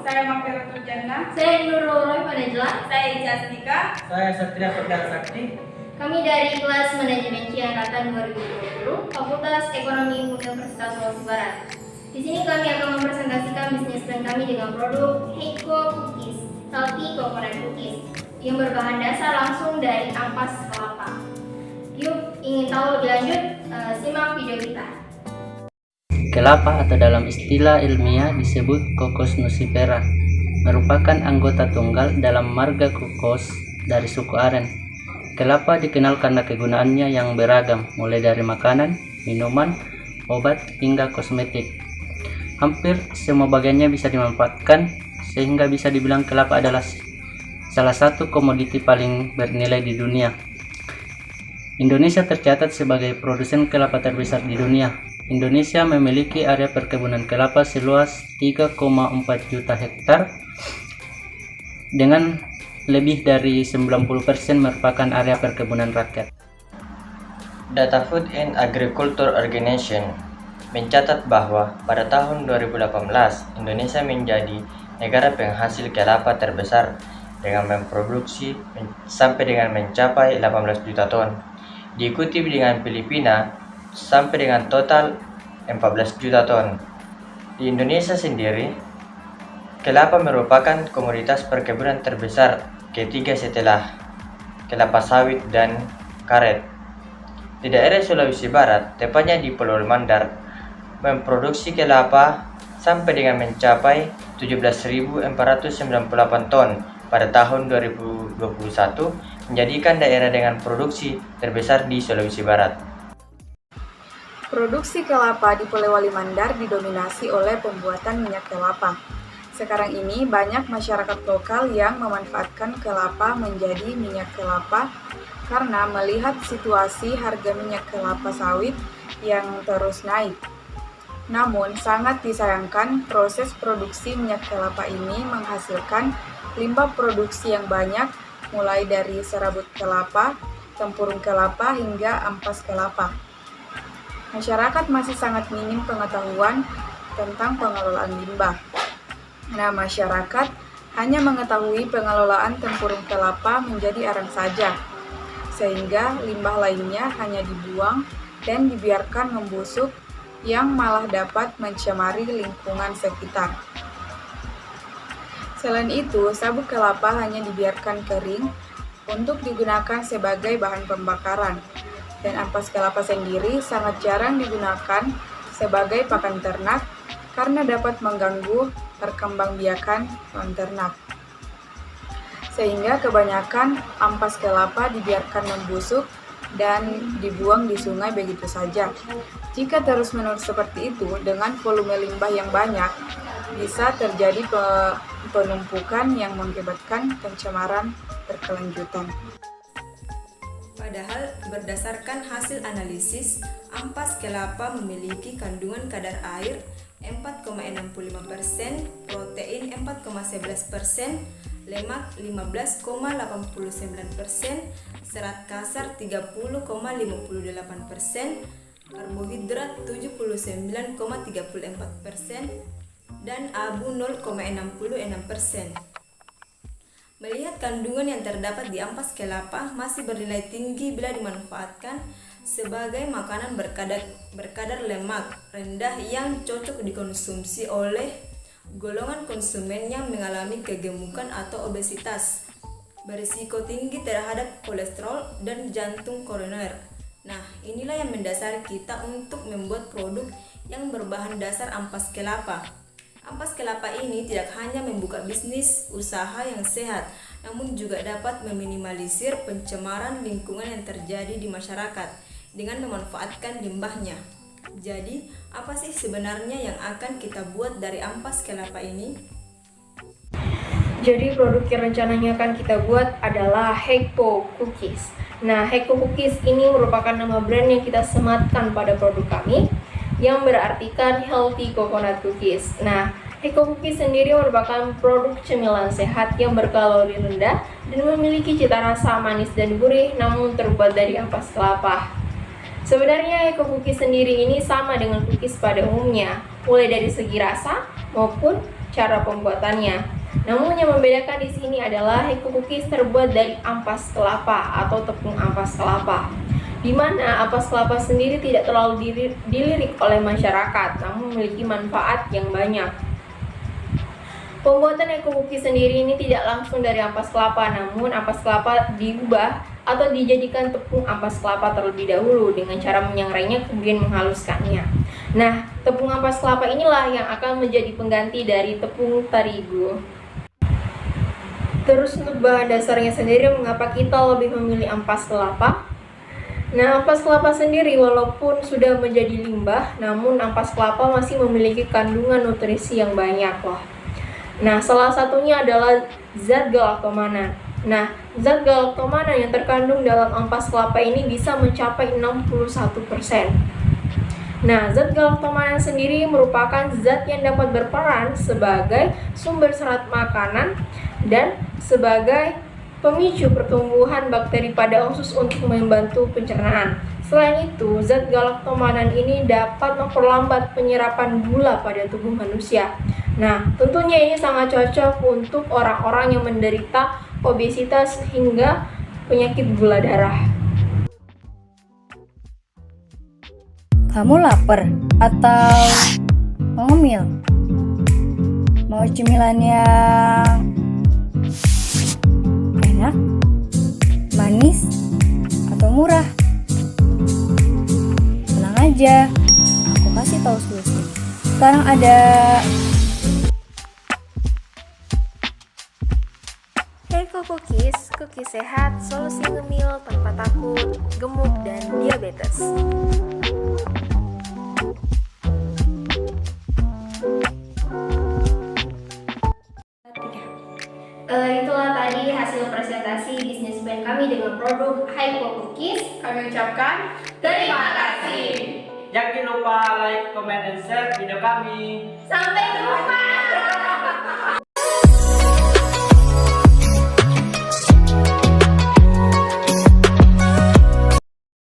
Saya Mafira Turjana. Saya Nurul Roy Panajla. Saya Ijastika. Saya Satria Perdana Sakti. Kami dari kelas Manajemen C Angkatan 2020, Fakultas Ekonomi Universitas Sulawesi Barat. Di sini kami akan mempresentasikan bisnis plan kami dengan produk Heiko Cookies, Healthy Coconut Cookies, yang berbahan dasar langsung dari ampas kelapa. Yuk, ingin tahu lebih lanjut? Simak video kita. Kelapa atau dalam istilah ilmiah disebut Cocos nucifera merupakan anggota tunggal dalam marga Cocos dari suku aren. Kelapa dikenal karena kegunaannya yang beragam, mulai dari makanan, minuman, obat, hingga kosmetik. Hampir semua bagiannya bisa dimanfaatkan, sehingga bisa dibilang kelapa adalah salah satu komoditi paling bernilai di dunia. Indonesia tercatat sebagai produsen kelapa terbesar di dunia. Indonesia memiliki area perkebunan kelapa seluas 3,4 juta hektar dengan lebih dari 90% merupakan area perkebunan rakyat. Data Food and Agriculture Organization mencatat bahwa pada tahun 2018 Indonesia menjadi negara penghasil kelapa terbesar dengan memproduksi sampai dengan mencapai 18 juta ton. Diikuti dengan Filipina sampai dengan total 14 juta ton. Di Indonesia sendiri, kelapa merupakan komoditas perkebunan terbesar ketiga setelah kelapa sawit dan karet. Di daerah Sulawesi Barat, tepatnya di Pulau Mandar, memproduksi kelapa sampai dengan mencapai 17.498 ton pada tahun 2021, menjadikan daerah dengan produksi terbesar di Sulawesi Barat. Produksi kelapa di Pulau Mandar didominasi oleh pembuatan minyak kelapa. Sekarang ini banyak masyarakat lokal yang memanfaatkan kelapa menjadi minyak kelapa karena melihat situasi harga minyak kelapa sawit yang terus naik. Namun sangat disayangkan proses produksi minyak kelapa ini menghasilkan limbah produksi yang banyak mulai dari serabut kelapa, tempurung kelapa hingga ampas kelapa. Masyarakat masih sangat minim pengetahuan tentang pengelolaan limbah. Nah, masyarakat hanya mengetahui pengelolaan tempurung kelapa menjadi arang saja, sehingga limbah lainnya hanya dibuang dan dibiarkan membusuk yang malah dapat mencemari lingkungan sekitar. Selain itu, sabut kelapa hanya dibiarkan kering untuk digunakan sebagai bahan pembakaran. Dan ampas kelapa sendiri sangat jarang digunakan sebagai pakan ternak karena dapat mengganggu perkembangbiakan hewan ternak. Sehingga kebanyakan ampas kelapa dibiarkan membusuk dan dibuang di sungai begitu saja. Jika terus-menerus seperti itu dengan volume limbah yang banyak, bisa terjadi penumpukan yang mengakibatkan pencemaran berkelanjutan. Padahal berdasarkan hasil analisis, ampas kelapa memiliki kandungan kadar air 4,65%, protein 4,11%, lemak 15,89%, serat kasar 30,58%, karbohidrat 79,34%, dan abu 0,66%. Melihat kandungan yang terdapat di ampas kelapa masih bernilai tinggi bila dimanfaatkan sebagai makanan berkadar lemak rendah yang cocok dikonsumsi oleh golongan konsumen yang mengalami kegemukan atau obesitas, berisiko tinggi terhadap kolesterol dan jantung koroner. Nah, inilah yang mendasari kita untuk membuat produk yang berbahan dasar ampas kelapa. Ampas kelapa ini tidak hanya membuka bisnis usaha yang sehat, namun juga dapat meminimalisir pencemaran lingkungan yang terjadi di masyarakat dengan memanfaatkan limbahnya. Jadi, apa sih sebenarnya yang akan kita buat dari ampas kelapa ini? Jadi produk yang rencananya akan kita buat adalah Heiko Cookies. Nah, Heiko Cookies ini merupakan nama brand yang kita sematkan pada produk kami, yang berartikan Healthy Coconut Cookies. Nah, Heiko Cookies sendiri merupakan produk cemilan sehat yang berkalori rendah dan memiliki cita rasa manis dan gurih namun terbuat dari ampas kelapa. Sebenarnya Heiko Cookies sendiri ini sama dengan cookies pada umumnya, mulai dari segi rasa maupun cara pembuatannya. Namun yang membedakan di sini adalah Heiko Cookies terbuat dari ampas kelapa atau tepung ampas kelapa, di mana ampas kelapa sendiri tidak terlalu dilirik oleh masyarakat, namun memiliki manfaat yang banyak. Pembuatan Heiko Cookies sendiri ini tidak langsung dari ampas kelapa, namun ampas kelapa diubah atau dijadikan tepung ampas kelapa terlebih dahulu dengan cara menyangrainya kemudian menghaluskannya. Nah, tepung ampas kelapa inilah yang akan menjadi pengganti dari tepung terigu. Terus untuk bahan dasarnya sendiri, mengapa kita lebih memilih ampas kelapa? Nah, ampas kelapa sendiri walaupun sudah menjadi limbah, namun ampas kelapa masih memiliki kandungan nutrisi yang banyak loh. Nah, salah satunya adalah zat galactomana. Nah, zat galactomana yang terkandung dalam ampas kelapa ini bisa mencapai 61%. Nah, zat galactomana sendiri merupakan zat yang dapat berperan sebagai sumber serat makanan dan sebagai pemicu pertumbuhan bakteri pada usus untuk membantu pencernaan. Selain itu, zat galactomana ini dapat memperlambat penyerapan gula pada tubuh manusia. Nah, tentunya ini sangat cocok untuk orang-orang yang menderita obesitas hingga penyakit gula darah. Kamu lapar atau mau ngemil? Mau cemilan yang enak, manis, atau murah? Tenang aja, aku kasih tahu solusi. Sekarang ada Heiko Cookies, cookies sehat, solusi ngemil tanpa takut, gemuk, dan diabetes. Itulah tadi hasil presentasi bisnis plan kami dengan produk Heiko Cookies. Kami ucapkan Terima kasih. Jangan lupa like, comment, dan share video kami. Sampai jumpa.